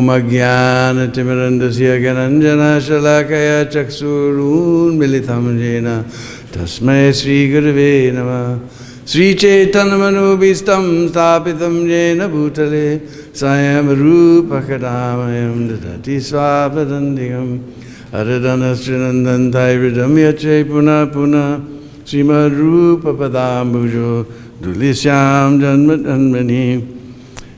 Om Ajnana Timirandasya Gyananjana Shalakaya Chaksurun Militam Jena Tasmai Sri Gurave Namah. Sri Chaitanya Manubhistam Stapitam Jena Bhutale Sayam Rupa Kadamayam Dadati Svapadandiyam Aradana Srinandantai Vidam Yache Puna Puna Srimad Rupa Padambujo Dulisyam Janmat Anmani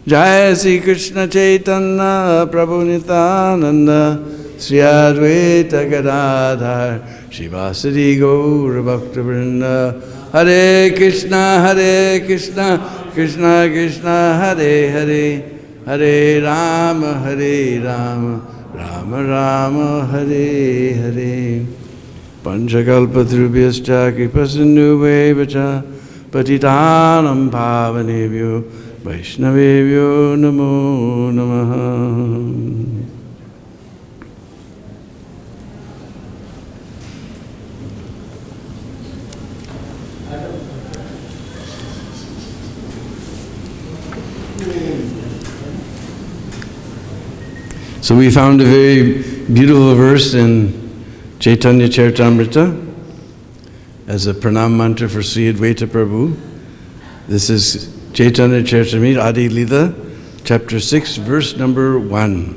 Jai Sri Krishna Chaitanya Prabhu Nityananda Sri Advaita Gadadhar Shivasari Gaura Bhakta Vrinda Hare Krishna Krishna Krishna Hare Hare Hare Rama Rama Rama Hare Hare Panchakalpatrubhyascha Kripasindhubheva Patitanam Pavanebhyo Vaishnavebhyo Namo Namaha. So we found a very beautiful verse in Chaitanya Charitamrita as a pranam mantra for Sri Advaita Prabhu. This is Chaitanya Charitamrita Adi Lila, chapter 6, verse number 1.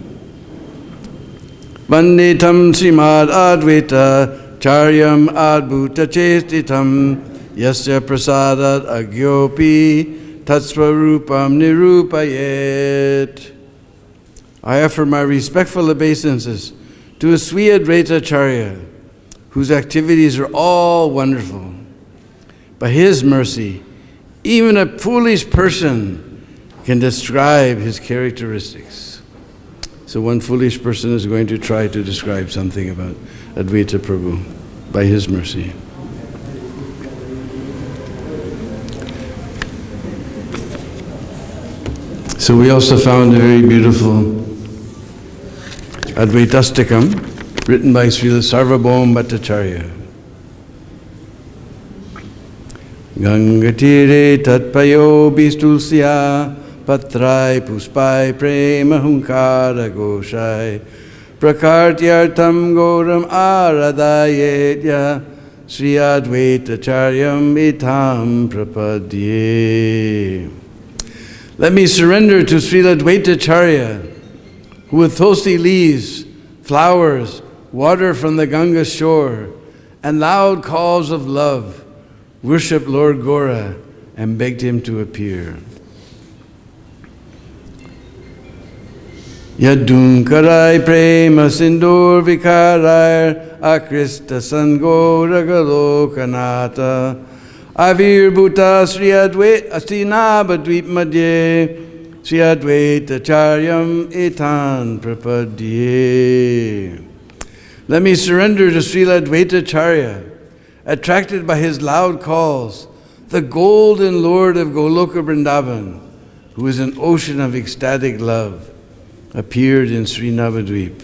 Vanditam Srimad Advaita Charyam Adbhuta Chestitam Yasya Prasadat Agyopi Tatsvarupam Nirupayet. I offer my respectful obeisances to a Sri Advaita Acharya, whose activities are all wonderful. By his mercy, even a foolish person can describe his characteristics. So one foolish person is going to try to describe something about Advaita Prabhu by his mercy. So we also found a very beautiful Advaitastikam written by Srila Sarvabhauma Bhattacharya. Gangatire tatpayo bistulsya patrai puspai prema hunkara goshai prakartyartam goram aradayetya Sri Advaitacharyam itam prapadye. Let me surrender to Srila Advaitacharya, who with toasty leaves, flowers, water from the Ganga shore, and loud calls of love, worshiped Lord Gora and begged him to appear. Yadunkarai prema sindur vikarai akrista sangora galokanata avirbhuta Sri Advaita Astinabadvip madhye Sri Advaita Charyam etan prapadye. Let me surrender to Srila Advaita Acharya, attracted by his loud calls, the golden Lord of Goloka Vrindavan, who is an ocean of ecstatic love, appeared in Sri Navadvip.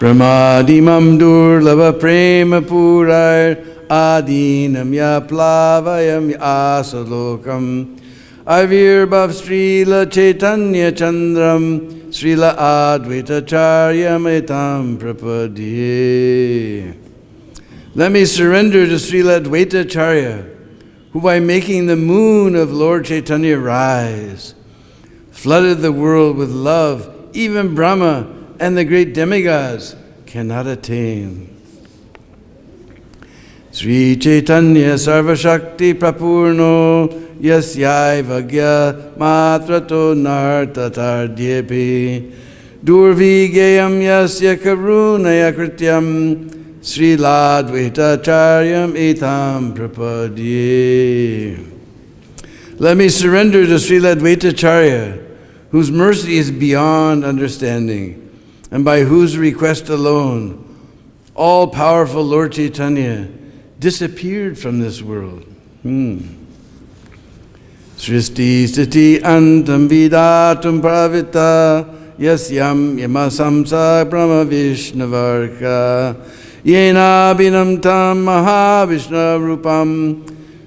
Brahmadimam durlava prema purar adinam ya plavayam asalokam Avirbhav Srila Chaitanya Chandram Srila Advaita Charyam etam prapadye. Let me surrender to Srila Advaita Acharya, who by making the moon of Lord Chaitanya rise, flooded the world with love even Brahma and the great demigods cannot attain. Sri Chaitanya Sarva Shakti Prapurno Yasyai Vagya Matrato Nartatardyepi Durvigayam Yasya Karunaya Krityam Srila Advaita Charyam etam prapadye. Let me surrender to Srila Advaita Acharya, whose mercy is beyond understanding, and by whose request alone all-powerful Lord Chaitanya disappeared from this world. Sristi Sthiti Antam Vidatum Pravita Yasyam Yamasamsa Brahma Vishnavarka Yena Binam Tam Mahavishna Rupam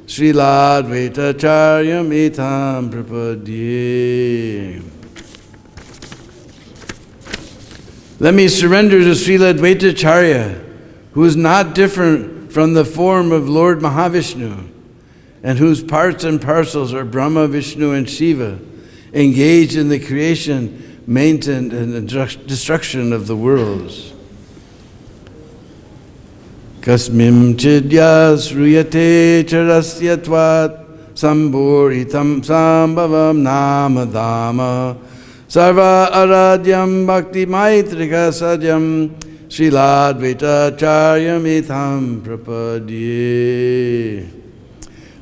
Srila Advaita Charyam etam prapadye. Let me surrender to Srila Advaitacharya, who is not different from the form of Lord Mahavishnu, and whose parts and parcels are Brahma, Vishnu, and Shiva, engaged in the creation, maintenance, and destruction of the worlds. Kasmim chidya sruyate charasyatvat sambhuritam sambhavam namadama sarva aradyam bhakti maitrika sadyam Srila Advaitacharyam itham prapadye.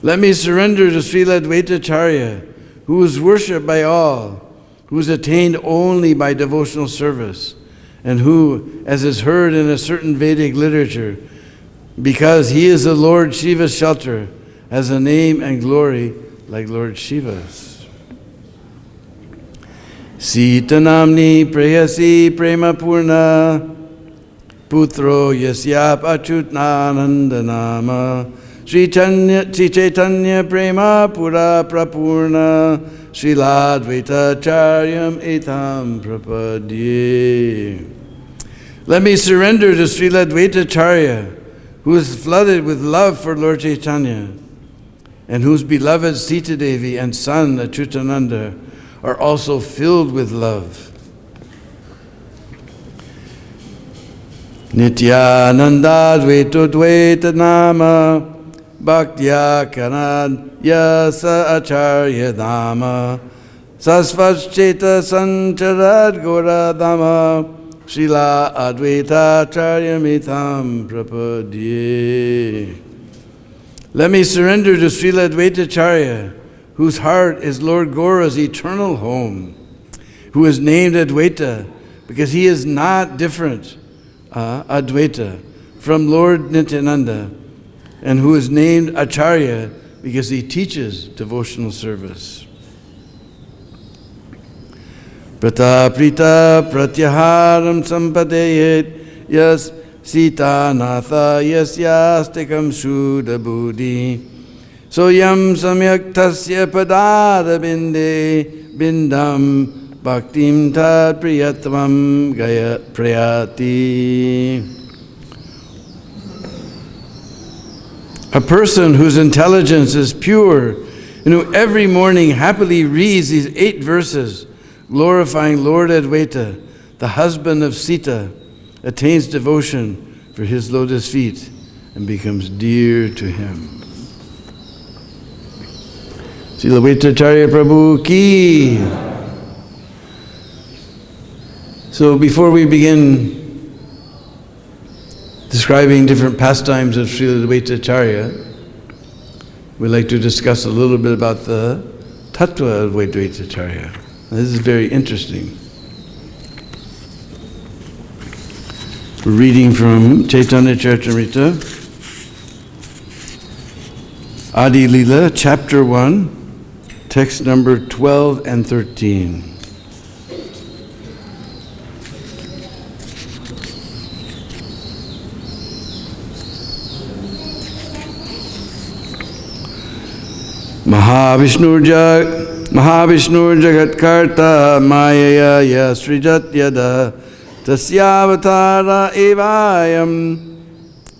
Let me surrender to Srila Advaitacharya, who is worshipped by all, who is attained only by devotional service, and who, as is heard in a certain Vedic literature, because he is the Lord Shiva's shelter, has a name and glory like Lord Shiva's. Sita namni prayasi prema purna putro yasyap achutnananda nama Sri Chaitanya prema pura prapurna Srila Advaitacharyam etam prapadye. Let me surrender to Srila Advaitacharya, who is flooded with love for Lord Chaitanya, and whose beloved Sita Devi and son Achyutananda are also filled with love. Nityananda Advaita Dvaita Nama Bhaktya Kanad Yasa Acharya Dhamma Sasvacheta Sancharad Gora Dhamma Srila Advaitacharya Mitham Prapadye. Let me surrender to Srila Advaitacharya, whose heart is Lord Gaura's eternal home, who is named Advaita because he is not different, Advaita, from Lord Nityananda, and who is named Acharya because he teaches devotional service. Prata prita pratyaharam sampadeyet yas sita natha yasyastikam shuddha buddhi soyam samyak tasya padada binde bindam bhaktim tad priyatvam gaya prayati. A person whose intelligence is pure and who every morning happily reads these 8 verses glorifying Lord Advaita, the husband of Sita, attains devotion for his lotus feet and becomes dear to him. Srila Advaitacharya Prabhu ki. So before we begin describing different pastimes of Srila Advaitacharya, we'd like to discuss a little bit about the tattva of Advaitacharya. This is very interesting. We're reading from Chaitanya Charitamrita, Adi Lila, chapter 1, text number 12 and 13. Mahavishnu Jagat Karta Mayaya Yasrijat Yada Tasyavatara Evayam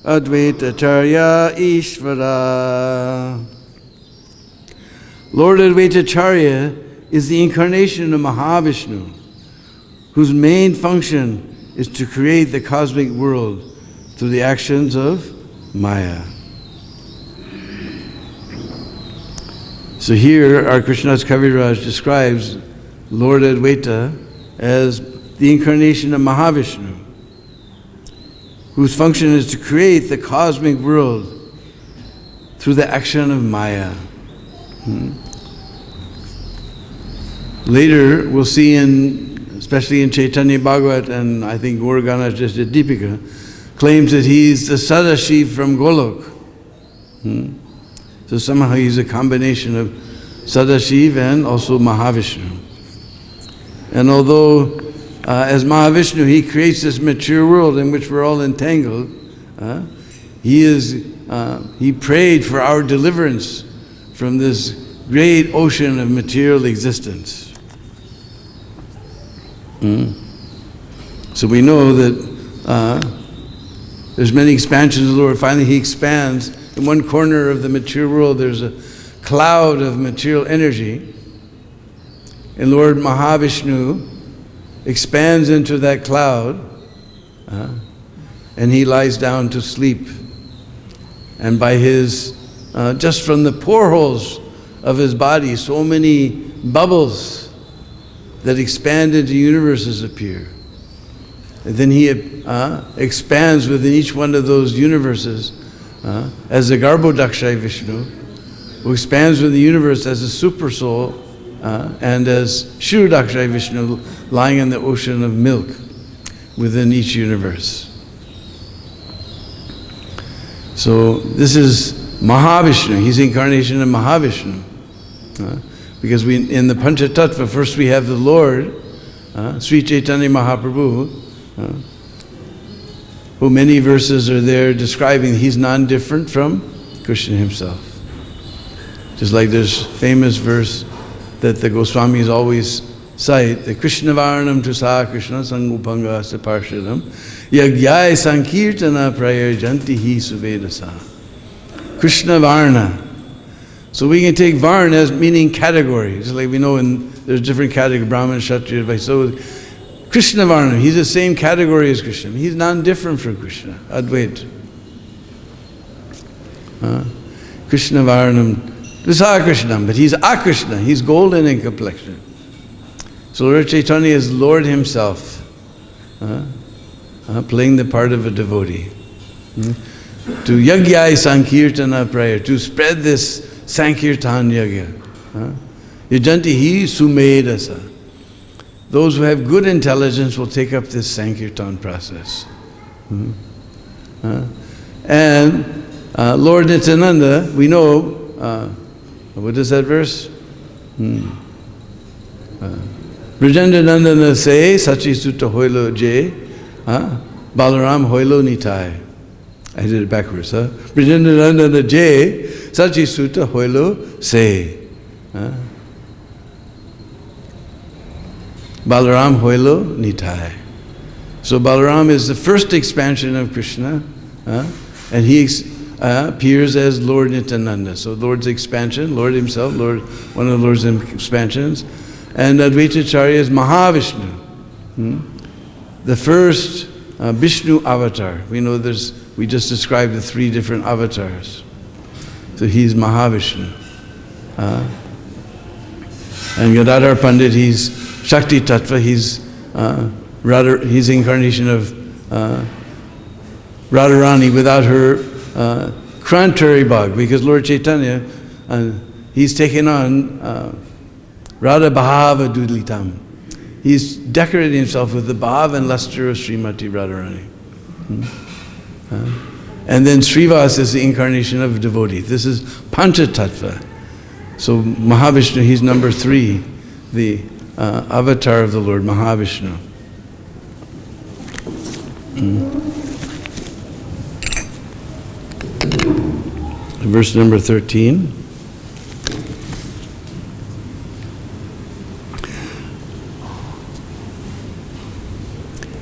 Advaitacharya Ishvara. Lord Advaitacharya is the incarnation of Mahavishnu, whose main function is to create the cosmic world through the actions of Maya. So here, our Krishnadas Kaviraj describes Lord Advaita as the incarnation of Mahavishnu, whose function is to create the cosmic world through the action of Maya. Later, we'll see especially in Chaitanya Bhagavat, and I think Gauragana just did Deepika, claims that he's the Sadashiv from Golok. So somehow he's a combination of Sadashiv and also Mahavishnu. And although as Mahavishnu he creates this mature world in which we're all entangled, he prayed for our deliverance from this great ocean of material existence. So we know that there's many expansions of the Lord. Finally, he expands. In one corner of the material world, there's a cloud of material energy. And Lord Mahavishnu expands into that cloud, and he lies down to sleep. And by his, just from the pore holes of his body, so many bubbles that expand into universes appear. And then he expands within each one of those universes as the Garbhodakshay Vishnu, who expands within the universe as a super soul, and as Kshirodakshay Vishnu, lying in the ocean of milk within each universe. So this is Mahavishnu. He's the incarnation of Mahavishnu. Because in the Panchatattva, first we have the Lord, Sri Chaitanya Mahaprabhu, who many verses are there describing he's non-different from Krishna himself. Just like there's famous verse that the Goswamis always cite, the Krishna Varnam Tusa Krishna Sangupanga Saparshadam Yagyai Sankirtana Prayarjanti Hi Suvedasa. Krishna Varna. So we can take Varna as meaning category. Just like we know there's different categories, Brahman, Kshatriya, Vaishya. So Krishna Varna, he's the same category as Krishna. He's non-different from Krishna, Advaita. Krishna Varnam, Visa Krishnam, but he's Akrishna, he's golden in complexion. So Lord Chaitanya is Lord himself, playing the part of a devotee. To Yagyai Sankirtana prayer, to spread this Sankirtan Yagya. Yajanti hi sumedasa. Those who have good intelligence will take up this Sankirtan process. And Lord Nityananda, we know, what is that verse? Brajendra Nandana say, Sachi Sutta Hoilo Je, Balaram Hoilo Nitai. I did it backwards, huh? Brajendra Nandana Je, Sachi Sutta Hoilo Se. Balaram Hoilo Nitai. So Balaram is the first expansion of Krishna, and he appears as Lord Nityananda. So Lord's expansion, Lord himself, one of the Lord's expansions. And Advaita Acharya is Mahavishnu, the first Vishnu avatar. We know we just described the 3 different avatars. So he's Mahavishnu. And Gadadhar Pandit, he's Shakti Tattva, he's the incarnation of Radharani without her Krantari Bhag, because Lord Chaitanya, he's taken on Radha Bhava Dudlitam. He's decorated himself with the bhav and luster of Srimati Radharani. And then Srivas is the incarnation of a devotee. This is Panchatattva. So Mahavishnu, he's number 3, the avatar of the Lord, Mahavishnu. Verse number 13.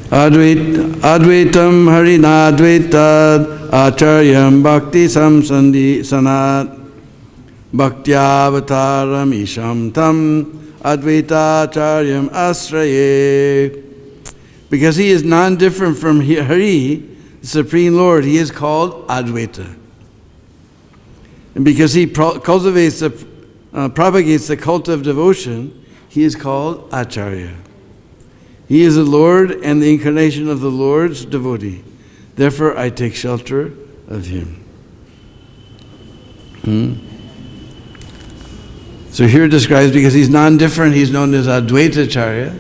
Advaitam Harinadvaitad Acharyam Bhakti Samsandi Sanat Bhakti-avataram Isham Tam Advaita Acharyam Asraye. Because he is non-different from Hari, the Supreme Lord, he is called Advaita. And because he propagates the cult of devotion, he is called Acharya. He is the Lord and the incarnation of the Lord's devotee. Therefore, I take shelter of him. So here it describes, because he's non-different, he's known as Advaita Acharya.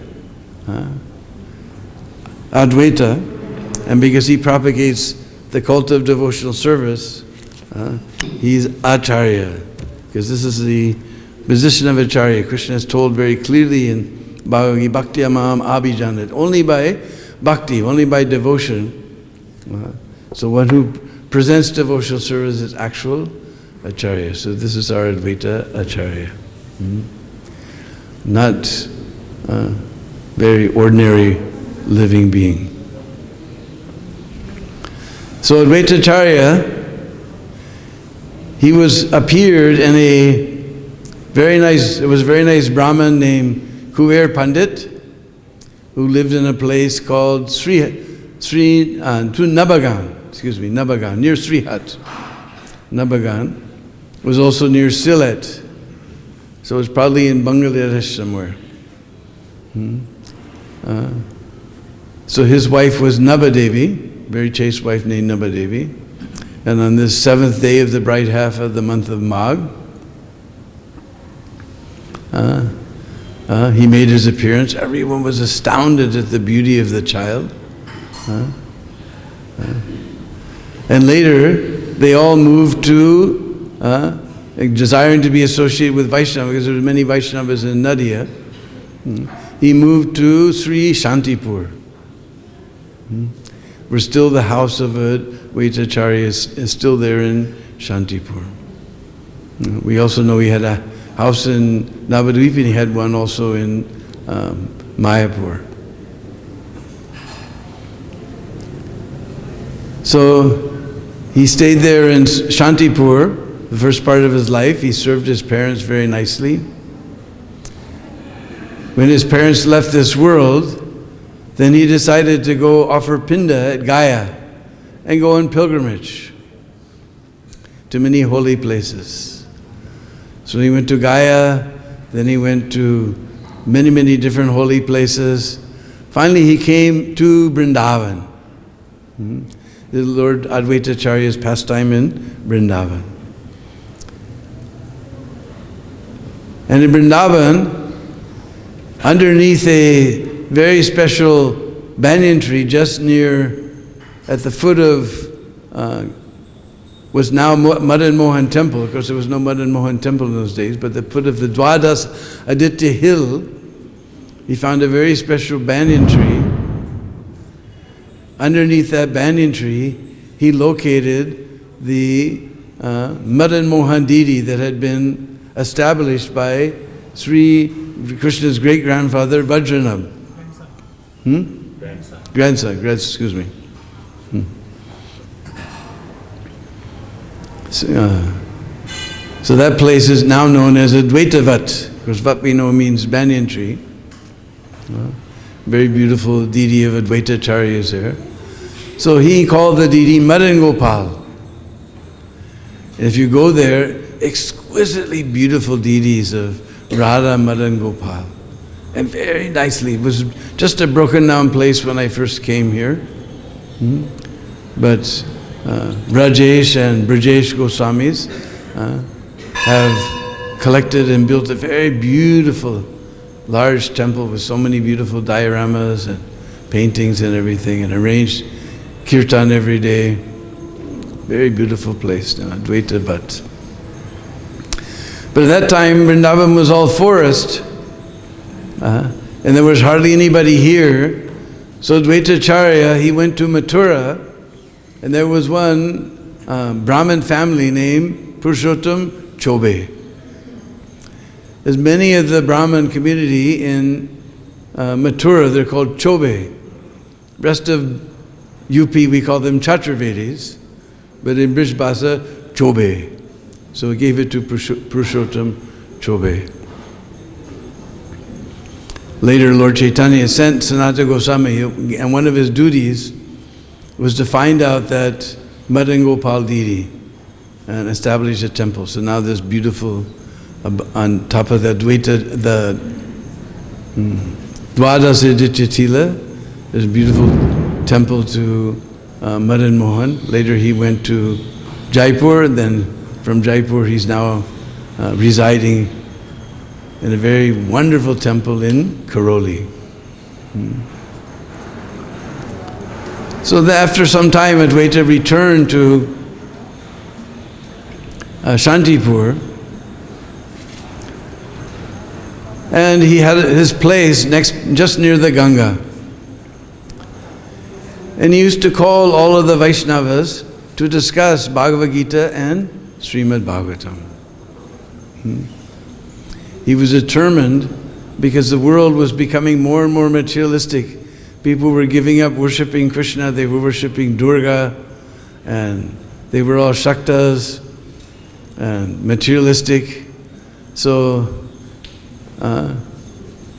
Advaita, and because he propagates the cult of devotional service, he's Acharya. Because this is the position of Acharya. Krishna is told very clearly in Bhagavad-Gita, Bhakti Amam Abhijanat, only by bhakti, only by devotion. So one who presents devotional service is actual Acharya. So this is our Advaita Acharya. Not very ordinary living being. So Advaitacharya, he appeared in a very nice Brahmin named Kuver Pandit, who lived in a place called Nabagan, near Srihat. Nabagan was also near Sylhet, so it's probably in Bangladesh somewhere. So his wife was Nabadevi, very chaste wife named Nabadevi, and on this 7th day of the bright half of the month of Magh, he made his appearance. Everyone was astounded at the beauty of the child. And later, they all moved to, desiring to be associated with Vaishnava, because there were many Vaishnavas in Nadia. He moved to Sri Shantipur, where still the house of Advaitacharya is still there in Shantipur. We also know he had a house in Navadvip, and he had one also in Mayapur. So he stayed there in Shantipur the first part of his life. He served his parents very nicely. When his parents left this world, then he decided to go offer Pinda at Gaya and go on pilgrimage to many holy places. So he went to Gaya, then he went to many different holy places. Finally he came to Vrindavan. The Lord Advaitacharya's pastime in Vrindavan. And in Vrindavan, underneath a very special banyan tree just at the foot of was now Madan Mohan Temple. Of course, there was no Madan Mohan Temple in those days, but the foot of the Dwadas Aditya hill, he found a very special banyan tree. Underneath that banyan tree, he located the Madan Mohan deity that had been established by Sri Krishna's great-grandfather Vajranabh. Grandson, excuse me. So that place is now known as Advaita Vat, because Vat we know means banyan tree. Very beautiful deity of Advaitacharya is there. So he called the deity Madan Gopal. And if you go there, exquisitely beautiful deities of Radha Madan Gopal. And very nicely. It was just a broken down place when I first came here. But Rajesh and Brajesh Goswamis have collected and built a very beautiful, large temple with so many beautiful dioramas and paintings and everything, and arranged kirtan every day. Very beautiful place now, Advaita Bhatt. But at that time, Vrindavan was all forest, and there was hardly anybody here. So Advaitacharya, he went to Mathura, and there was one Brahmin family named Purushottam Chobe. There's many of the Brahmin community in Mathura, they're called Chobe. Rest of UP, we call them Chaturvedis, but in Brij Bhasa, Chobe. So he gave it to Purushottam Chobe. Later, Lord Chaitanya sent Sanatana Goswami, and one of his duties was to find out that Madan Gopal deity and establish a temple. So now this beautiful, on top of the Advaita, the Dwadasa Aditya, there's a beautiful temple to Madan Mohan. Later he went to Jaipur, and then from Jaipur he's now residing in a very wonderful temple in Karoli. So after some time, Advaita returned to Shantipur, and he had his place just near the Ganga. And he used to call all of the Vaishnavas to discuss Bhagavad-Gita and Srimad Bhagavatam. He was determined, because the world was becoming more and more materialistic, People were giving up worshipping Krishna, they were worshipping Durga, and they were all Shaktas and materialistic. So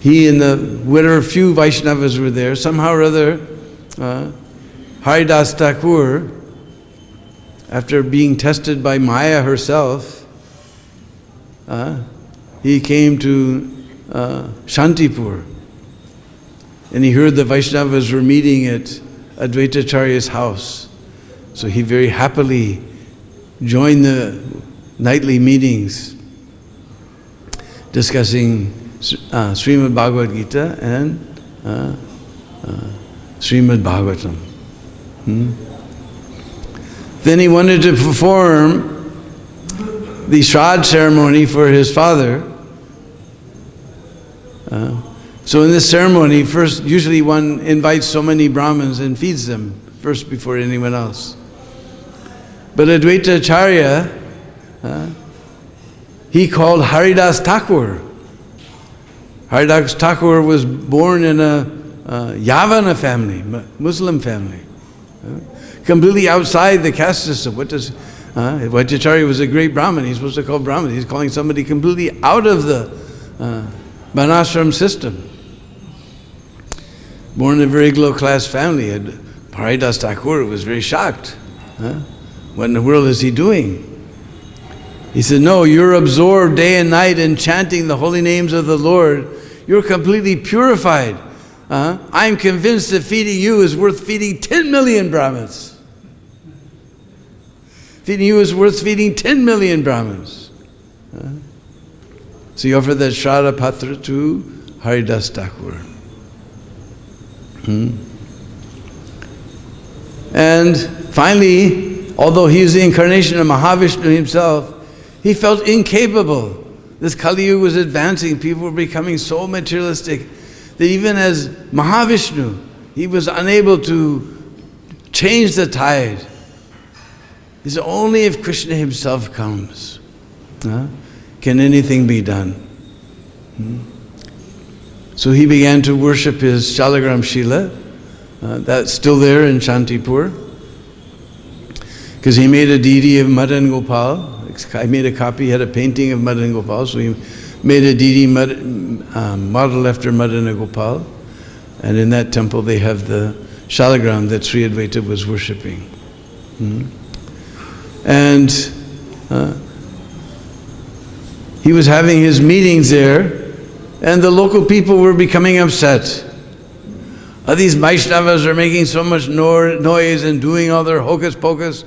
he and whatever few Vaishnavas were there, somehow or other, Haridas Thakur, after being tested by Maya herself, he came to Shantipur, and he heard the Vaishnavas were meeting at Advaita Acharya's house. So he very happily joined the nightly meetings discussing Srimad Bhagavad-Gita and Srimad Bhagavatam. Then he wanted to perform the Shraddha ceremony for his father. So in this ceremony, first, usually one invites so many Brahmins and feeds them first before anyone else. But Advaita Acharya, he called Haridas Thakur. Haridas Thakur was born in a Yavana family, Muslim family, completely outside the caste system. What does Advaita Acharya was a great Brahmin. He's supposed to call Brahmin. He's calling somebody completely out of the Varnashram system. Born in a very low-class family, and Haridas Thakur was very shocked. What in the world is he doing? He said, no, you're absorbed day and night in chanting the holy names of the Lord. You're completely purified. I'm convinced that feeding you is worth feeding 10 million Brahmins. Feeding you is worth feeding 10 million Brahmins. So he offered that Shraddha Patra to Haridas Thakur. And finally, although he was the incarnation of Mahavishnu himself, he felt incapable. This Kali Yuga was advancing, people were becoming so materialistic that even as Mahavishnu, he was unable to change the tide. He said, only if Krishna himself comes can anything be done. So he began to worship his Shalagram Shila. That's still there in Shantipur. Because he made a deity of Madan Gopal. I made a copy, he had a painting of Madan Gopal, so he made a deity modeled after Madan Gopal. And in that temple they have the Shalagram that Sri Advaita was worshipping. And he was having his meetings there, and the local people were becoming upset. These Vaishnavas are making so much noise and doing all their hocus pocus.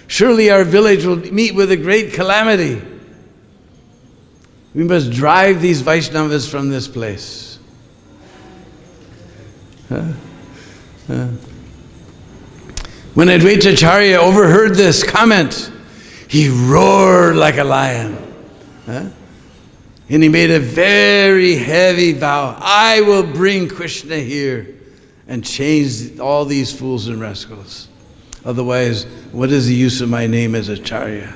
Surely our village will meet with a great calamity. We must drive these Vaishnavas from this place. When Advaita Acharya overheard this comment, he roared like a lion. And he made a very heavy vow. I will bring Krishna here and change all these fools and rascals. Otherwise, what is the use of my name as Acharya?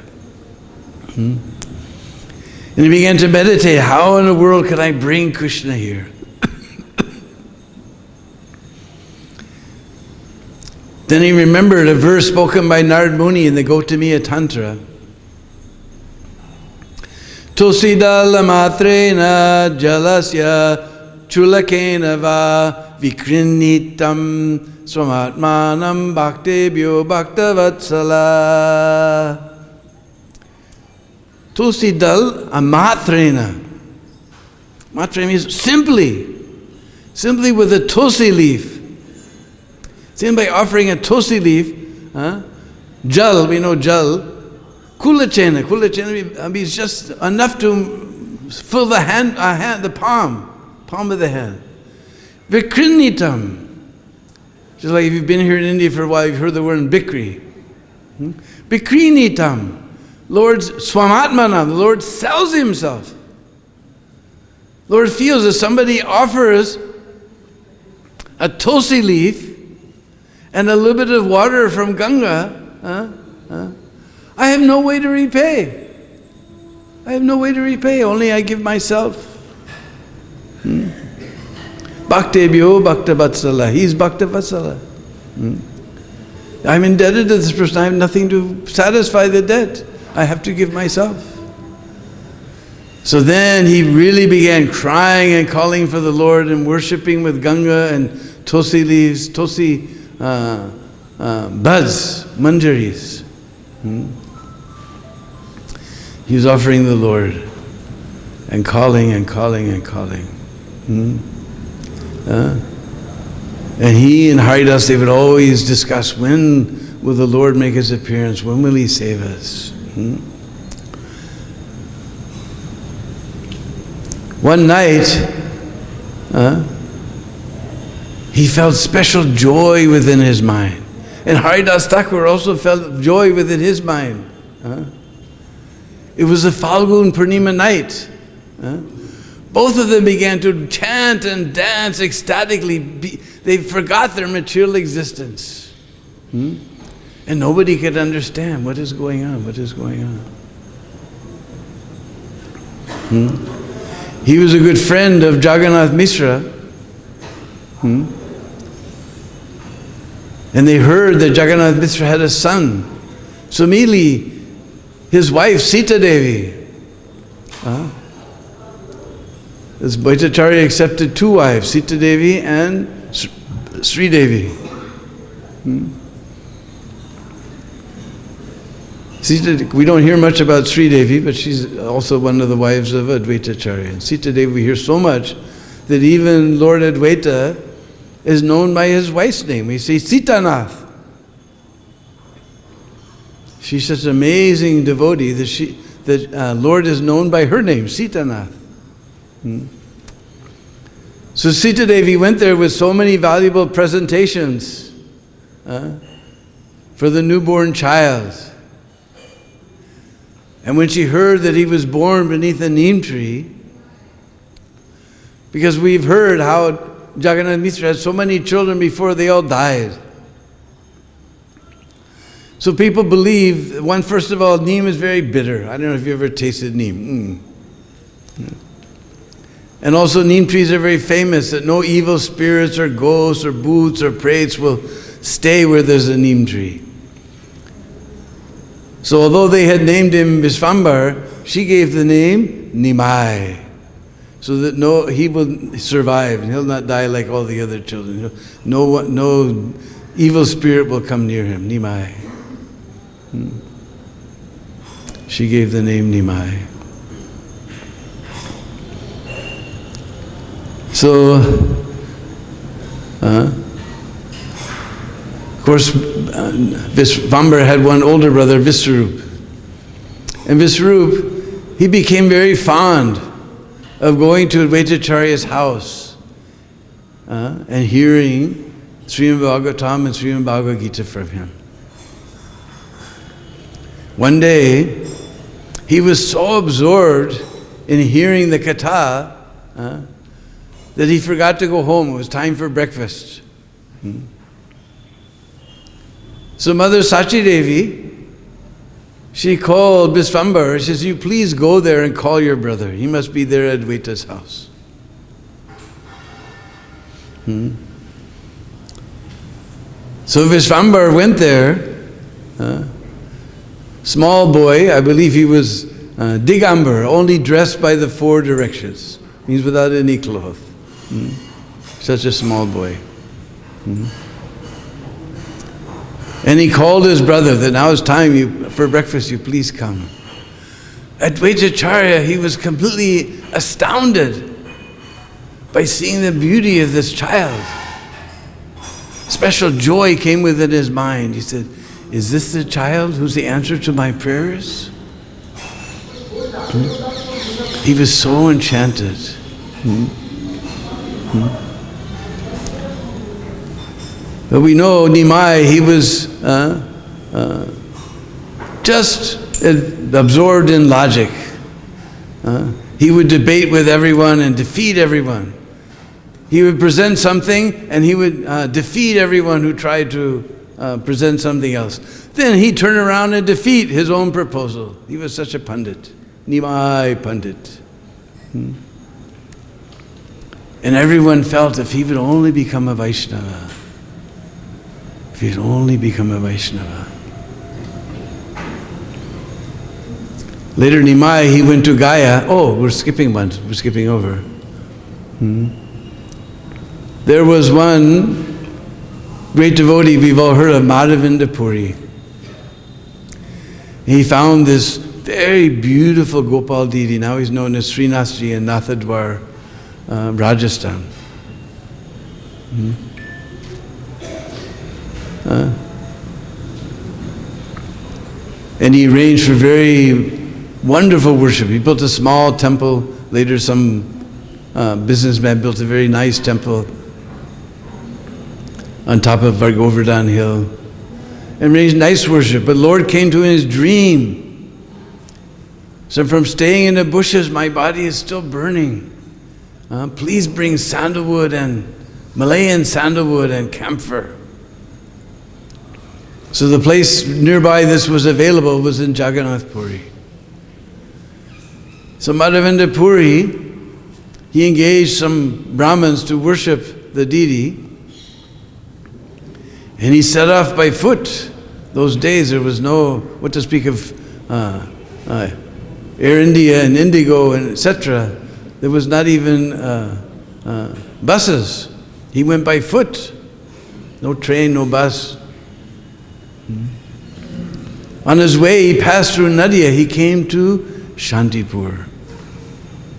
And he began to meditate, how in the world can I bring Krishna here? Then he remembered a verse spoken by Narad Muni in the Gautamiya Tantra. Tulsidala matrena jalasya chulakena va vikrinitam swamatmanam bhaktebhyo bhaktavatsala. Tulsidal matrena. Matra means simply with a tulsi leaf. Simply by offering a tulsi leaf, jal, we know jal, kulachena means just enough to fill the the palm of the hand. Vikrinitam. Just like if you've been here in India for a while, you've heard the word bikri. Bikrinitam. Lord's swamatmanam, the Lord sells himself. Lord feels if somebody offers a tulsi leaf and a little bit of water from Ganga, I have no way to repay. I have no way to repay, only I give myself. Bhaktebhyo Bhaktavatsala. He's Bhaktavatsala. I'm indebted to this person. I have nothing to satisfy the debt. I have to give myself. So then he really began crying and calling for the Lord and worshipping with Ganga and tulsi leaves, tulsi buds, manjaris. He was offering the Lord and calling and calling and calling. And he and Haridas, they would always discuss, when will the Lord make his appearance? When will he save us? One night, he felt special joy within his mind. And Haridas Thakur also felt joy within his mind. It was the Falgun Purnima night. Both of them began to chant and dance ecstatically. They forgot their material existence. And nobody could understand what is going on, what is going on. He was a good friend of Jagannath Mishra. And they heard that Jagannath Mishra had a son. So immediately, his wife Sita Devi, as Bhattacharya accepted two wives, Sita Devi and Sri Devi. We don't hear much about Sri Devi, but she's also one of the wives of Advaita Acharya. And Sita Devi we hear so much that even Lord Advaita is known by his wife's name. We say Sitanath. She's such an amazing devotee that Lord is known by her name, Sitanath. So Sita Devi went there with so many valuable presentations for the newborn child. And when she heard that he was born beneath a neem tree, because we've heard how Jagannath Mishra had so many children before they all died. So people believe, one, first of all, neem is very bitter. I don't know if you ever tasted neem. And also neem trees are very famous, that no evil spirits or ghosts or bhoots or prates will stay where there's a neem tree. So although they had named him Visvambar, she gave the name Nimai, so that he will survive and he'll not die like all the other children. No evil spirit will come near him, Nimai. She gave the name Nimai. So, of course, Visvambar had one older brother, Visvarup. And Visvarup, he became very fond of going to Advaita Acharya's house and hearing Srimad Bhagavatam and Srimad Bhagavad-Gita from him. One day, he was so absorbed in hearing the katha that he forgot to go home. It was time for breakfast. So Mother Sachi Devi, she called Visvambar. She says, you please go there and call your brother. He must be there at Advaita's house. So Visvambar went there. Small boy, I believe he was Digambar, only dressed by the four directions. Means without any cloth. Such a small boy. And he called his brother that now it's time for breakfast, you please come. Advaita Acharya, he was completely astounded by seeing the beauty of this child. Special joy came within his mind. He said, is this the child who's the answer to my prayers? He was so enchanted. But we know Nimai, he was just absorbed in logic. He would debate with everyone and defeat everyone. He would present something and he would defeat everyone who tried to present something else. Then he'd turn around and defeat his own proposal. He was such a Pandit. Nimai Pandit. And everyone felt if he would only become a Vaishnava, if he'd only become a Vaishnava. Later Nimai, he went to Gaya. Oh, we're skipping one. We're skipping over. There was one great devotee we've all heard of, Madhavinda Puri. He found this very beautiful Gopal deity. Now he's known as Srinathji in Nathadwar, Rajasthan. And he arranged for very wonderful worship. He built a small temple. Later some businessman built a very nice temple on top of Govardhan Hill. And arranged nice worship. But Lord came to him in his dream. So from staying in the bushes, my body is still burning. Please bring sandalwood and Malayan sandalwood and camphor. So the place nearby this was available was in Jagannath Puri. So Madhavinda Puri, he engaged some Brahmins to worship the deity, and he set off by foot. Those days there was no, what to speak of Air India and Indigo and etc. There was not even buses. He went by foot. No train, no bus. On his way, he passed through Nadia. He came to Shantipur.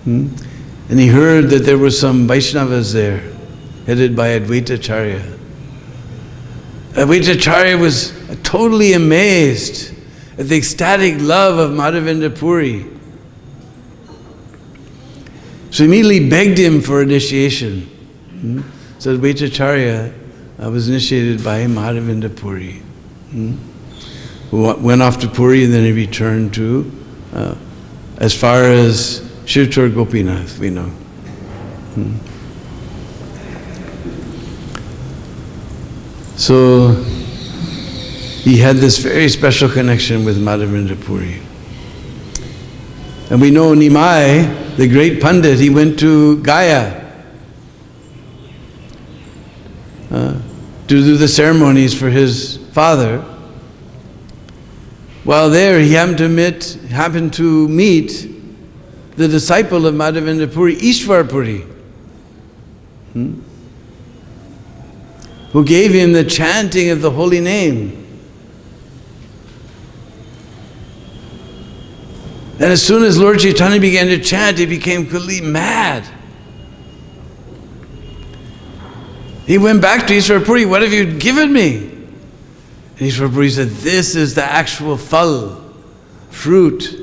And he heard that there were some Vaishnavas there, headed by Advaita Acharya. Advaita Acharya was totally amazed at the ecstatic love of Madhavinda Puri. So he immediately begged him for initiation. So Advaita Acharya was initiated by Madhavinda Puri. Who went off to Puri and then he returned to as far as Shirchur Gopinath, we know. So he had this very special connection with Madhavinda Puri. And we know Nimai, the great Pandit, he went to Gaya to do the ceremonies for his father. While there, he happened to meet the disciple of Madhavinda Puri, Ishwar Puri, who gave him the chanting of the holy name. And as soon as Lord Chaitanya began to chant, he became completely mad. He went back to Ishwar Puri, "What have you given me?" And Ishwar Puri said, "This is the actual fruit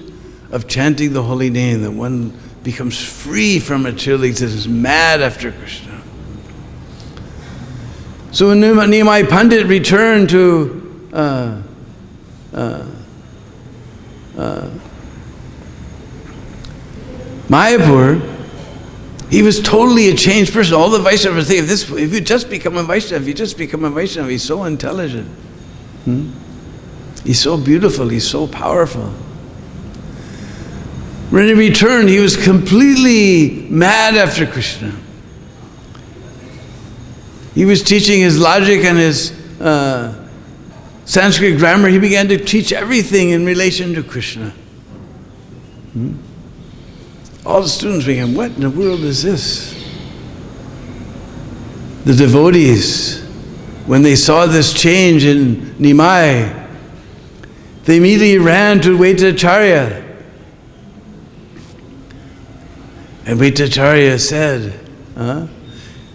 of chanting the holy name, that one becomes free from material existence, mad after Krishna." So when Nimai Pandit returned to Mayapur, he was totally a changed person. All the Vaishnavas think, if you just become a Vaishnava, he's so intelligent. He's so beautiful, he's so powerful. When he returned, he was completely mad after Krishna. He was teaching his logic and his Sanskrit grammar. He began to teach everything in relation to Krishna. All the students began, "What in the world is this?" The devotees, when they saw this change in Nimai, they immediately ran to Advaita Acharya. And Advaita Acharya said,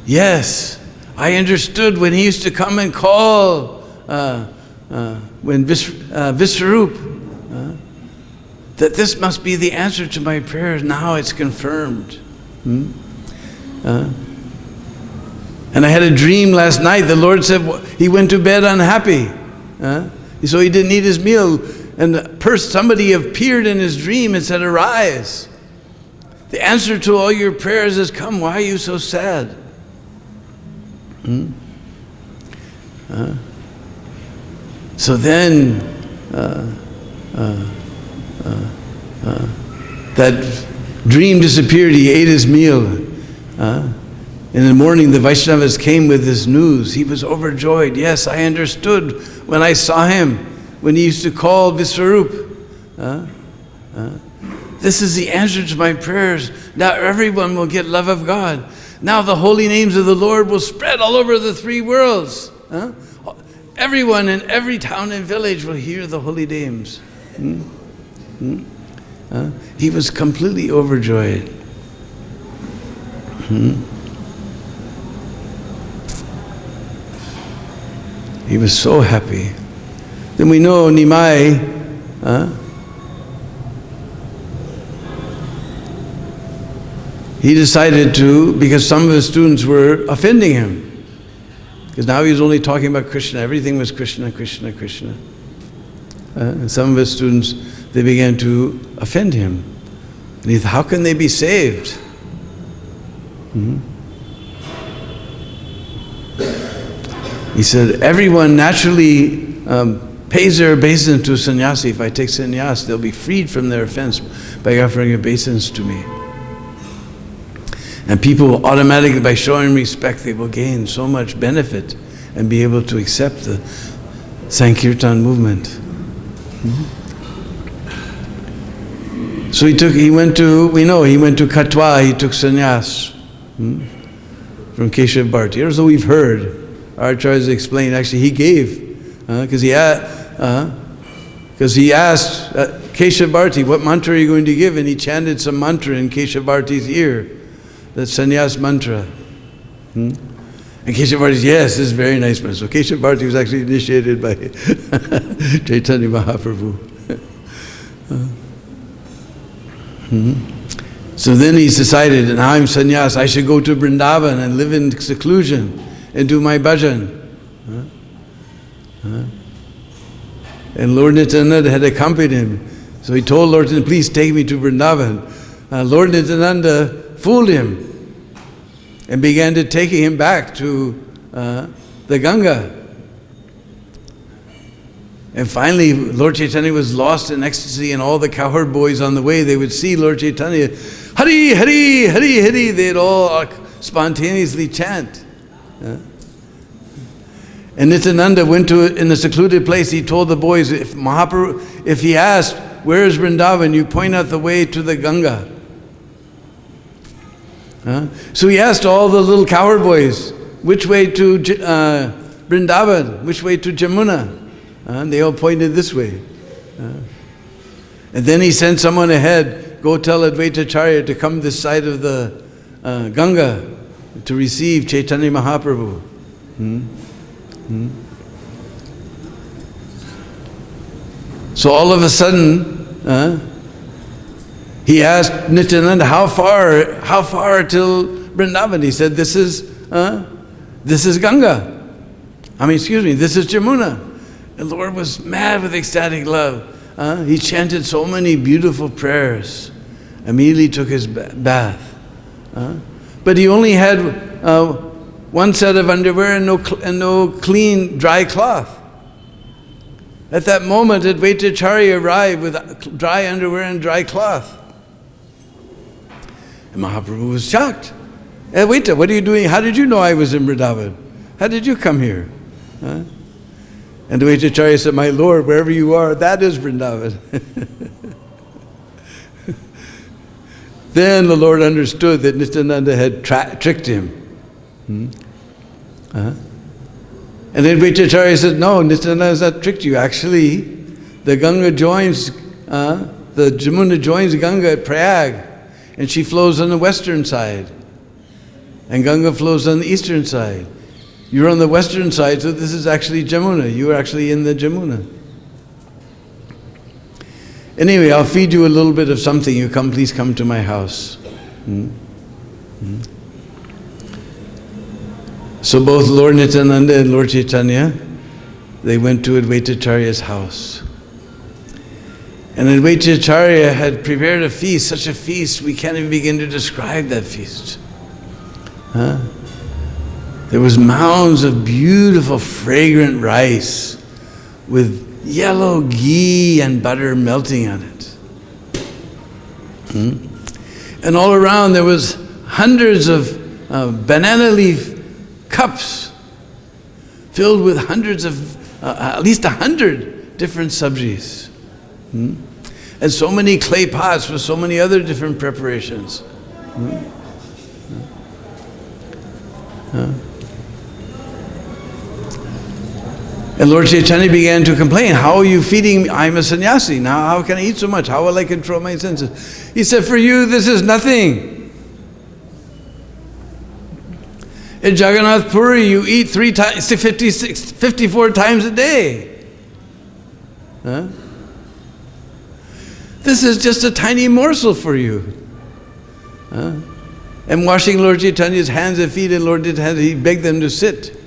"Yes, I understood when he used to come and call when Visvarup, that this must be the answer to my prayers. Now it's confirmed. And I had a dream last night. The Lord said he went to bed unhappy. So he didn't eat his meal. And somebody appeared in his dream and said, 'Arise. The answer to all your prayers has come. Why are you so sad?'" So then that dream disappeared. He ate his meal. In the morning, the Vaishnavas came with this news. He was overjoyed. Yes, I understood when I saw him, when he used to call Visvarup. This is the answer to my prayers. Now everyone will get love of God. Now the holy names of the Lord will spread all over the three worlds. Everyone in every town and village will hear the holy names. He was completely overjoyed. He was so happy. Then we know Nimai, he decided to, because some of his students were offending him. Because now he was only talking about Krishna. Everything was Krishna, Krishna, Krishna. And some of his students, they began to offend him. And he thought, how can they be saved? He said, everyone naturally pays their obeisance to sannyasi. If I take sannyas, they'll be freed from their offense by offering obeisance to me. And people will automatically, by showing respect, they will gain so much benefit and be able to accept the Sankirtan movement. So he went to Katwa, he took sannyas from Keshav Bharti. Here's what we've heard. Our acharyas explained, actually he gave, because he asked Keshav Bharti, what mantra are you going to give? And he chanted some mantra in Keshav Bharti's ear, that sannyas mantra. And Keshav Bharti said, yes, this is very nice mantra. So Keshav Bharti was actually initiated by Chaitanya Mahaprabhu. So then he decided, now I'm sannyas, I should go to Vrindavan and live in seclusion and do my bhajan. And Lord Nityananda had accompanied him. So he told Lord Nityananda, please take me to Vrindavan. Lord Nityananda fooled him and began to take him back to the Ganga. And finally, Lord Chaitanya was lost in ecstasy, and all the cowherd boys on the way, they would see Lord Chaitanya, Hari, Hari, Hari, Hari, they'd all spontaneously chant. And Nityananda went in a secluded place. He told the boys, if he asked, where is Vrindavan, you point out the way to the Ganga. So he asked all the little cowherd boys, which way to Vrindavan, which way to Jamuna? And they all pointed this way. And then he sent someone ahead, go tell Advaita Acharya to come this side of the Ganga to receive Chaitanya Mahaprabhu. So all of a sudden, he asked Nityananda, how far till Vrindavan? He said, this is Ganga. This is Jamuna. And the Lord was mad with ecstatic love. He chanted so many beautiful prayers. Immediately took his bath. But he only had one set of underwear and no clean, dry cloth. At that moment, Advaita Acharya arrived with dry underwear and dry cloth. And Mahaprabhu was shocked. Advaita, what are you doing? How did you know I was in Vrindavan? How did you come here? And Advaita Acharya said, my Lord, wherever you are, that is Vrindavan. Then the Lord understood that Nityananda had tricked him. And Advaita Acharya said, no, Nityananda has not tricked you. Actually, the Ganga joins, the Jamuna joins Ganga at Prayag, and she flows on the western side. And Ganga flows on the eastern side. You're on the western side, so this is actually Jamuna. You are actually in the Jamuna. Anyway, I'll feed you a little bit of something. You please come to my house. So both Lord Nityananda and Lord Chaitanya, they went to Advaita Acharya's house. And Advaita Acharya had prepared a feast, such a feast, we can't even begin to describe that feast. There was mounds of beautiful, fragrant rice with yellow ghee and butter melting on it. And all around there was hundreds of banana leaf cups filled with hundreds of, at least 100 different sabjis. And so many clay pots with so many other different preparations. And Lord Chaitanya began to complain, how are you feeding me? I'm a sannyasi. Now how can I eat so much? How will I control my senses? He said, for you this is nothing. In Jagannath Puri you eat 54 times a day. This is just a tiny morsel for you. And washing Lord Chaitanya's hands and feet, and Lord Chaitanya, he begged them to sit.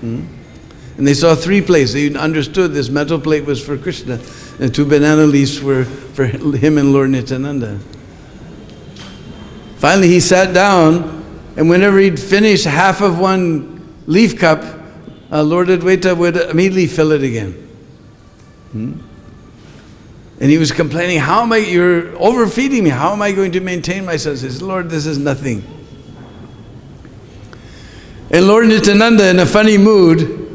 And they saw 3 plates. They understood this metal plate was for Krishna, and 2 banana leaves were for him and Lord Nityananda. Finally he sat down, and whenever he'd finish half of one leaf cup, Lord Advaita would immediately fill it again. And he was complaining, you're overfeeding me, how am I going to maintain myself? He says, Lord, this is nothing. And Lord Nityananda, in a funny mood,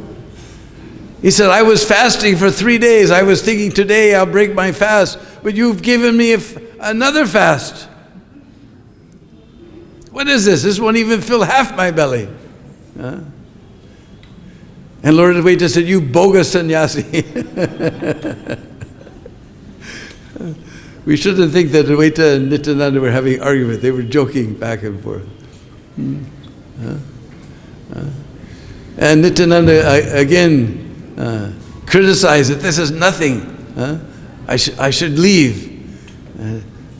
he said, I was fasting for 3 days. I was thinking today I'll break my fast, but you've given me another fast. What is this? This won't even fill half my belly. And Lord Advaita said, you bogus sannyasi. We shouldn't think that Advaita and Nityananda were having an argument. They were joking back and forth. And Nityananda again criticized that this is nothing. I should leave.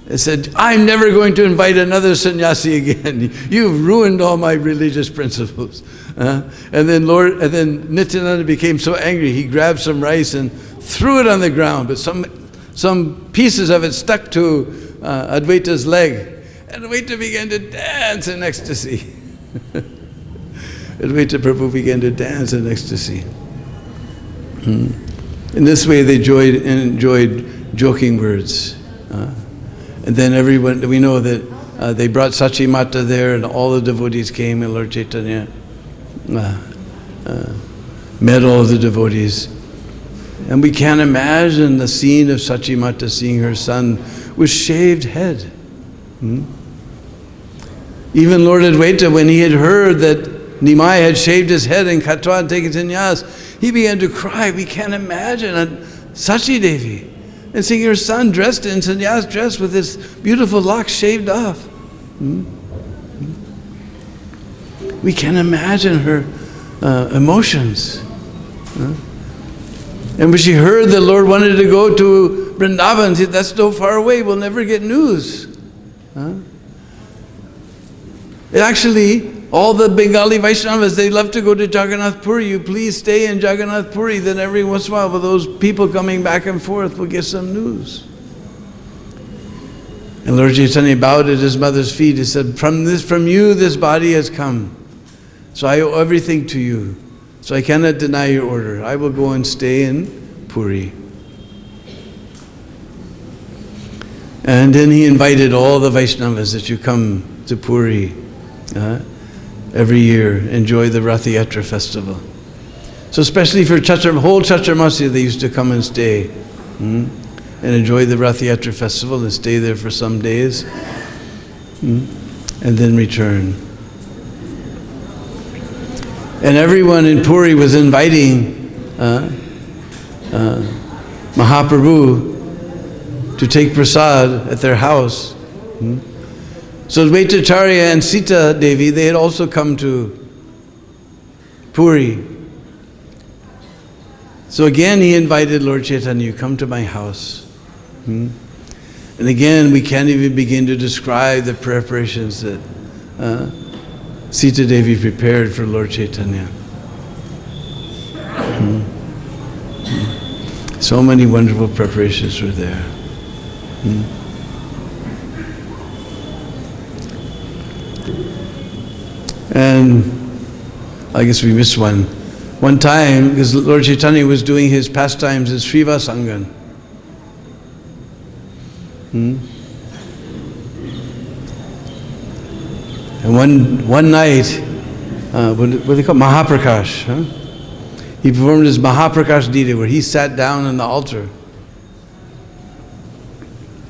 And said, I'm never going to invite another sannyasi again. You've ruined all my religious principles. And then Nityananda became so angry, he grabbed some rice and threw it on the ground, but some pieces of it stuck to Advaita's leg. And Advaita began to dance in ecstasy. Advaita Prabhu began to dance in ecstasy. In this way they enjoyed joking words. And then everyone, we know that they brought Sachi Mata there, and all the devotees came, and Lord Chaitanya met all the devotees. And we can't imagine the scene of Sachi Mata seeing her son with shaved head. Even Lord Advaita, when he had heard that Nimai had shaved his head and Katwa had taken sannyas, he began to cry. We can't imagine Sachi Devi and seeing her son dressed in sannyas dress with his beautiful locks shaved off. We can't imagine her emotions. And when she heard the Lord wanted to go to Vrindavan, she said, that's so far away, we'll never get news. Actually, all the Bengali Vaishnavas, they love to go to Jagannath Puri. You please stay in Jagannath Puri, then every once in a while, with those people coming back and forth, we'll get some news. And Lord Chaitanya bowed at his mother's feet. He said, from you this body has come. So I owe everything to you. So I cannot deny your order. I will go and stay in Puri. And then he invited all the Vaishnavas that you come to Puri every year, enjoy the Rath Yatra festival. So especially for whole Chaturmasya, they used to come and stay and enjoy the Rath Yatra festival and stay there for some days and then return. And everyone in Puri was inviting Mahaprabhu to take prasad at their house. So Advaitacharya and Sita Devi, they had also come to Puri. So again he invited Lord Chaitanya, you come to my house. And again we can't even begin to describe the preparations that Sita Devi prepared for Lord Chaitanya. So many wonderful preparations were there. And I guess we missed one. One time, because Lord Chaitanya was doing his pastimes as Srivasangan. And one night, what do they call it? Mahaprakash. Huh? He performed his Mahaprakash Dita, where he sat down on the altar.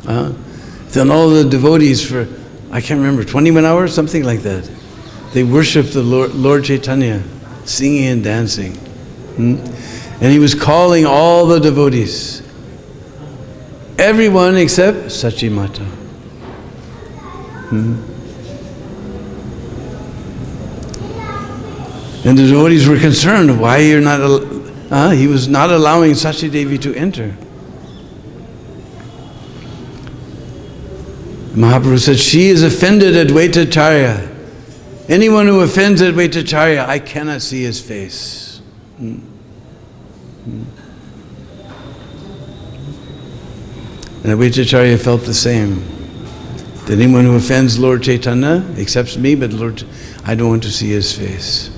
Then all the devotees for, I can't remember, 21 hours, something like that. They worshiped the Lord Chaitanya, singing and dancing. And he was calling all the devotees. Everyone except Sachi Mata. And the devotees were concerned, why you're not, he was not allowing Sachi Devi to enter. Mahaprabhu said, she is offended Advaita Charya. Anyone who offends Advaita Charya, I cannot see his face. And Advaita Charya felt the same. That anyone who offends Lord Chaitanya accepts me, but Lord, I don't want to see his face.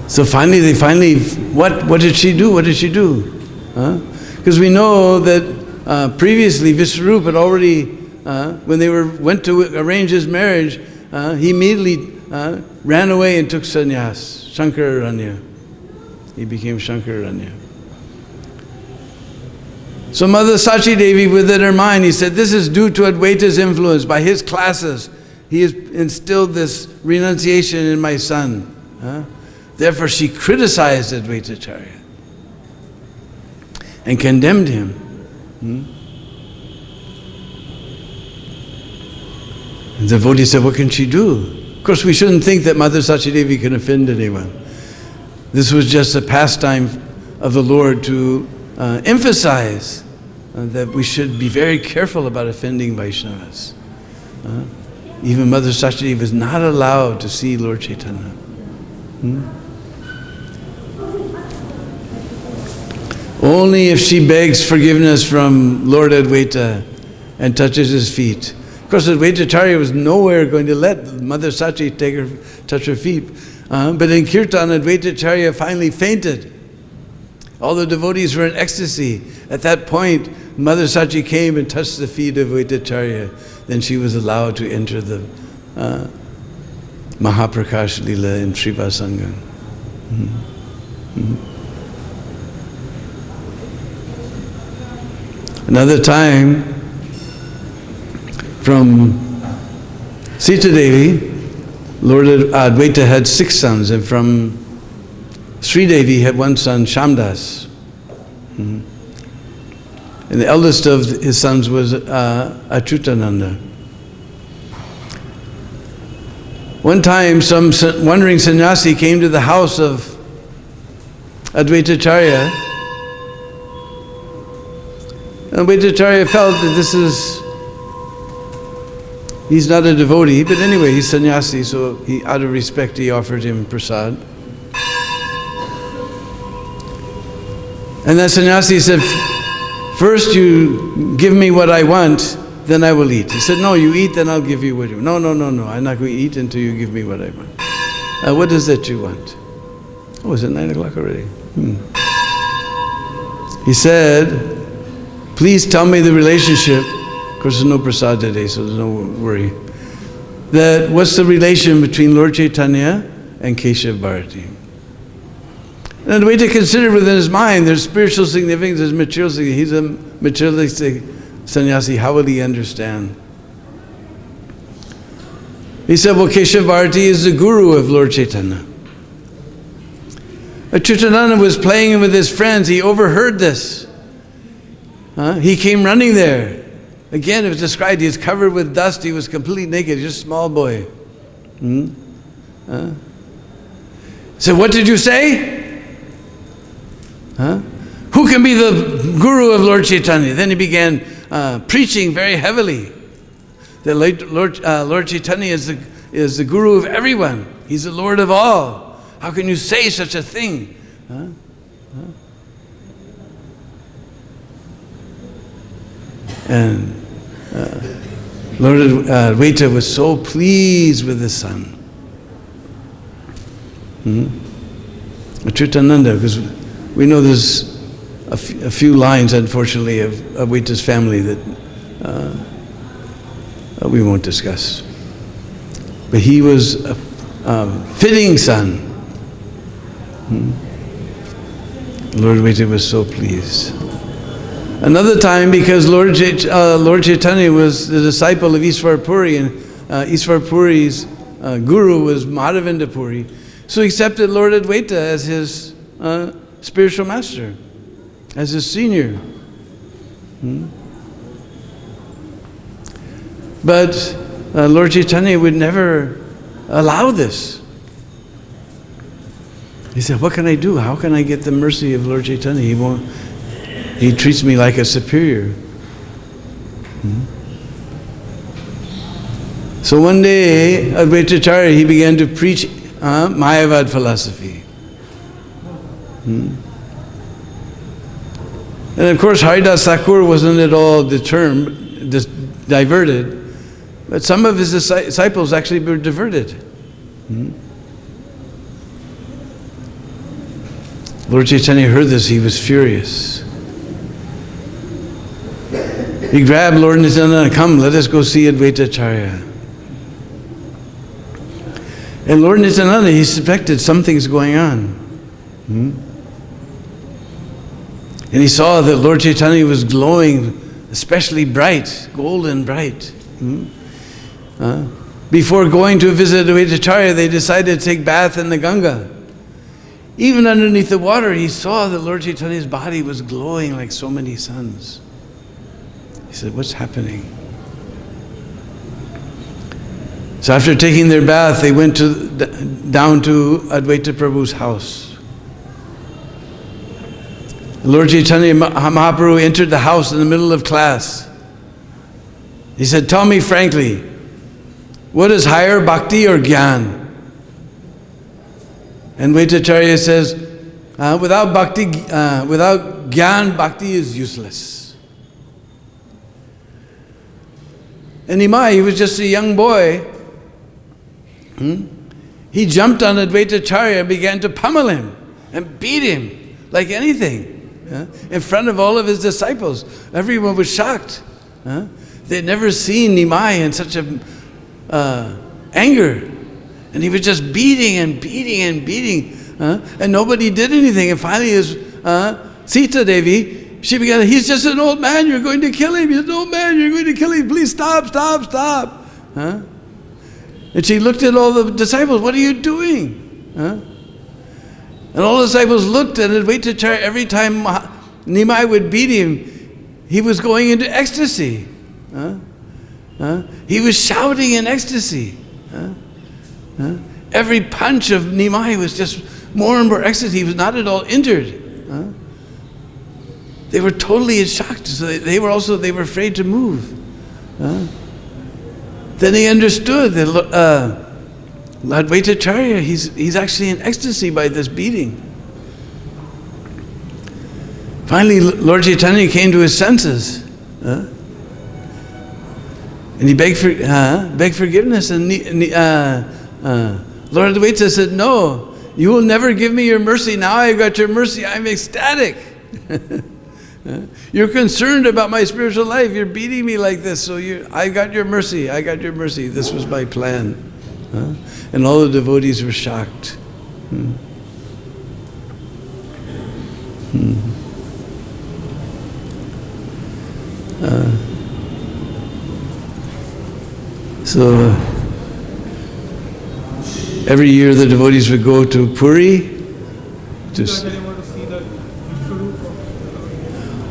So finally, what did she do? What did she do? Because we know that previously Vishwarupa had already, when they went to arrange his marriage, he immediately ran away and took sannyas, Shankararanya. He became Shankararanya. So Mother Sachi Devi, within her mind, he said, this is due to Advaita's influence. By his classes, he has instilled this renunciation in my son. Therefore, she criticized Advaita Charya and condemned him. And the devotee said, what can she do? Of course, we shouldn't think that Mother Sachi Devi can offend anyone. This was just a pastime of the Lord to emphasize that we should be very careful about offending Vaishnavas. Even Mother Sachi Devi was not allowed to see Lord Chaitanya. Only if she begs forgiveness from Lord Advaita and touches his feet. Of course, Advaita Charya was nowhere going to let Mother Sachi touch her feet. But in Kirtan, Advaita Charya finally fainted. All the devotees were in ecstasy. At that point, Mother Sachi came and touched the feet of Advaita Charya. Then she was allowed to enter the Mahaprakash Lila in Sriva Sangha. Another time, from Sita Devi, Lord Advaita had 6 sons, and from Sri Devi had one son, Shamdas. And the eldest of his sons was Achyutananda. One time, some wandering sannyasi came to the house of Advaita Charya. And Advaita Charya felt that he's not a devotee, but anyway, he's sannyasi, so out of respect, he offered him prasad. And that sannyasi said, first you give me what I want, then I will eat. He said, no, you eat, then I'll give you what you want. No, I'm not going to eat until you give me what I want. What is that you want? Oh, is it 9 o'clock already? He said, please tell me the relationship. Of course, there's no prasad today, so there's no worry. What's the relation between Lord Chaitanya and Keshav Bharati? And Advaita considered within his mind, there's spiritual significance, there's material significance. He's a materialistic sannyasi, how will he understand? He said, well, Keshav Bharati is the guru of Lord Chaitanya. Achyutananda was playing with his friends, he overheard this. He came running there. Again, it was described, he was covered with dust, he was completely naked, just a small boy. So what did you say? Who can be the guru of Lord Chaitanya? Then he began preaching very heavily that Lord Chaitanya is the guru of everyone. He's the Lord of all. How can you say such a thing? And Lord Advaita was so pleased with his son. Achyutananda, because we know there's a few lines, unfortunately, of Advaita's family that we won't discuss. But he was a fitting son. Lord Advaita was so pleased. Another time, because Lord Chaitanya was the disciple of Ishwar Puri, and Ishwar Puri's guru was Madhavendra Puri, so he accepted Lord Advaita as his spiritual master, as his senior. But Lord Chaitanya would never allow this. He said, what can I do? How can I get the mercy of Lord Chaitanya? He treats me like a superior. So one day, Advaita Acharya, he began to preach Mayavad philosophy. And of course, Haridas Thakur wasn't at all diverted, but some of his disciples actually were diverted. Lord Chaitanya heard this, he was furious. He grabbed Lord Nityananda, come, let us go see Advaita Acharya. And Lord Nityananda, he suspected something's going on. And he saw that Lord Chaitanya was glowing, especially bright, golden bright. Before going to visit Advaita Acharya, they decided to take bath in the Ganga. Even underneath the water, he saw that Lord Chaitanya's body was glowing like so many suns. He said, what's happening? So after taking their bath, they went down to Advaita Prabhu's house. Lord Chaitanya Mahaprabhu entered the house in the middle of class. He said, tell me frankly, what is higher, bhakti or gyan? And Advaita Acharya says, without gyan, bhakti is useless. And Nimai, he was just a young boy. He jumped on Advaita Acharya and began to pummel him and beat him like anything. In front of all of his disciples. Everyone was shocked. They'd never seen Nimai in such a anger. And he was just beating and beating and beating. And nobody did anything. And finally his Sita Devi, she began, he's just an old man, you're going to kill him. He's an old man, you're going to kill him. Please stop, stop, stop. And she looked at all the disciples, what are you doing? And all the disciples looked at Advaita Acharya. Every time Nimai would beat him, he was going into ecstasy. He was shouting in ecstasy. Every punch of Nimai was just more and more ecstasy. He was not at all injured. They were totally shocked. So they were afraid to move. Then they understood that Advaita Acharya, he's actually in ecstasy by this beating. Finally, Lord Chaitanya came to his senses. And he begged forgiveness. And Lord Advaita said, no, you will never give me your mercy. Now I got your mercy. I'm ecstatic. You're concerned about my spiritual life. You're beating me like this. So I got your mercy. I got your mercy. This was my plan. And all the devotees were shocked. So every year the devotees would go to Puri.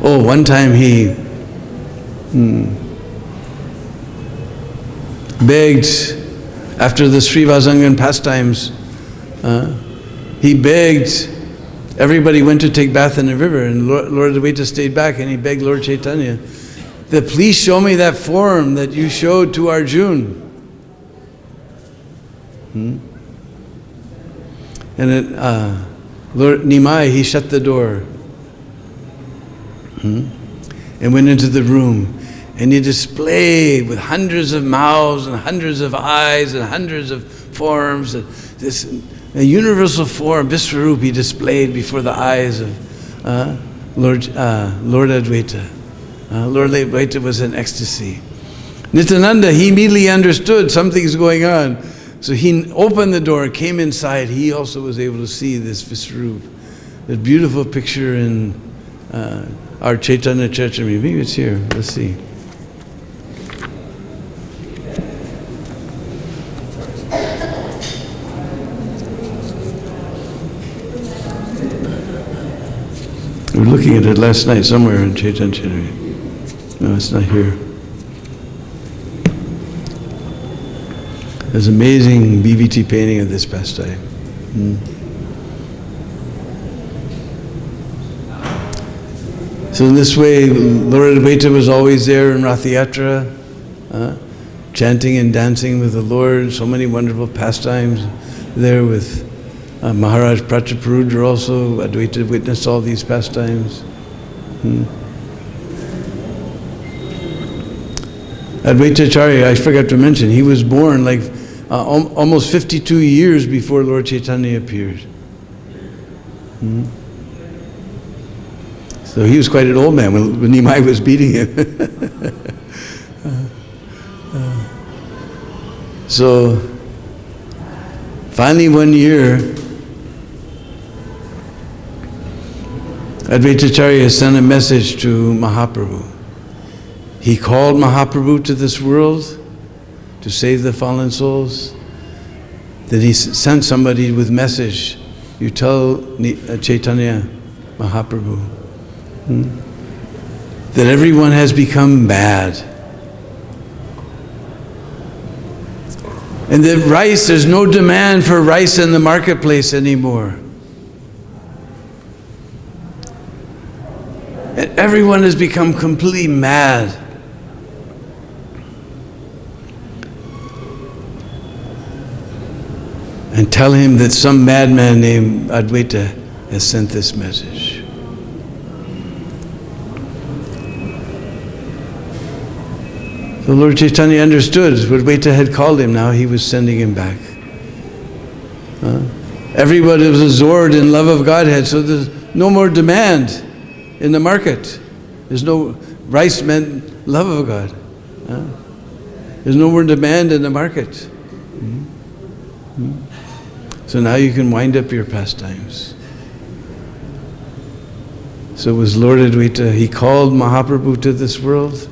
One time he begged, after the Srivasangan pastimes, he begged, everybody went to take bath in the river, and Lord Advaita stayed back, and he begged Lord Chaitanya that please show me that form that you showed to Arjuna. And Lord Nimai, he shut the door and went into the room, and he displayed with hundreds of mouths and hundreds of eyes and hundreds of forms, this universal form, Visvarup, he displayed before the eyes of Lord Advaita. Lord Advaita was in ecstasy. Nityananda, he immediately understood something's going on. So he opened the door, came inside. He also was able to see this Visvarup. A beautiful picture in our Chaitanya Charitamrita. Maybe it's here. Let's see. We were looking at it last night somewhere in Chaitanya Charitamrita. No, it's not here. There's amazing BBT painting of this pastime. So in this way, Lord Advaita was always there in Rath Yatra, chanting and dancing with the Lord. So many wonderful pastimes there with Maharaj Prachaparudra also. Advaita witnessed all these pastimes. Advaita Acharya, I forgot to mention, he was born like almost 52 years before Lord Chaitanya appeared. So he was quite an old man when Nimai was beating him. So finally one year, Advaita Acharya sent a message to Mahaprabhu. He called Mahaprabhu to this world to save the fallen souls. Then he sent somebody with message. You tell Chaitanya Mahaprabhu that everyone has become bad. And that rice, there's no demand for rice in the marketplace anymore. And everyone has become completely mad. And tell him that some madman named Advaita has sent this message. So Lord Chaitanya understood what Advaita had called him. Now he was sending him back. Everybody was absorbed in love of Godhead, so there's no more demand in the market. There's no, rice meant love of God. There's no more demand in the market. So now you can wind up your pastimes. So it was Lord Advaita, he called Mahaprabhu to this world,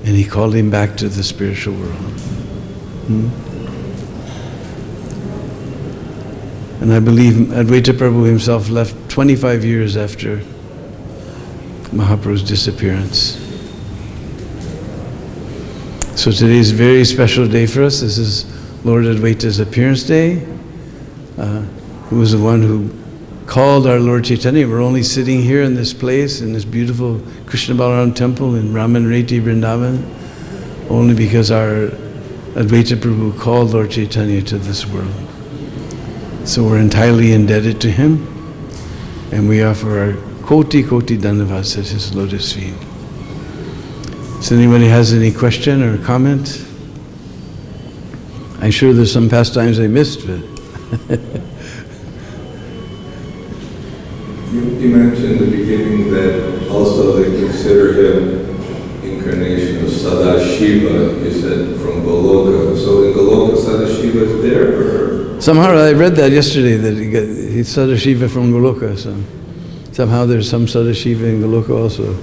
and he called him back to the spiritual world. And I believe Advaita Prabhu himself left 25 years after Mahaprabhu's disappearance. So today is a very special day for us. This is Lord Advaita's appearance day. Who was the one who called our Lord Chaitanya. We're only sitting here in this place, in this beautiful Krishna Balaram temple in Ramanreti, Vrindavan, only because our Advaita Prabhu called Lord Chaitanya to this world. So we're entirely indebted to him, and we offer our koti dhanavas at his lotus feet. So anybody has any question or comment? I'm sure there's some pastimes I missed, but You mentioned in the beginning that also they consider him incarnation of Sadashiva, you said, from Goloka. So in Goloka, Sadashiva is there? Or? Somehow I read that yesterday, that he's Sadashiva from Goloka. So somehow there's some Sadashiva in Goloka also.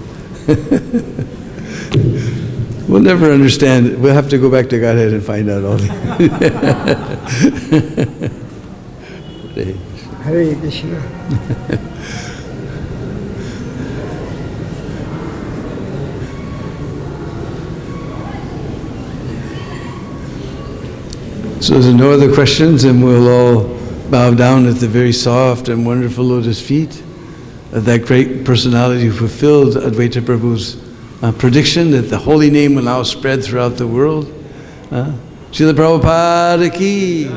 We'll never understand it. We'll have to go back to Godhead and find out all the Hare Krishna. So if there's no other questions, then we'll all bow down at the very soft and wonderful lotus feet of that great personality who fulfilled Advaita Prabhu's prediction that the holy name will now spread throughout the world. Srila Prabhupada ki.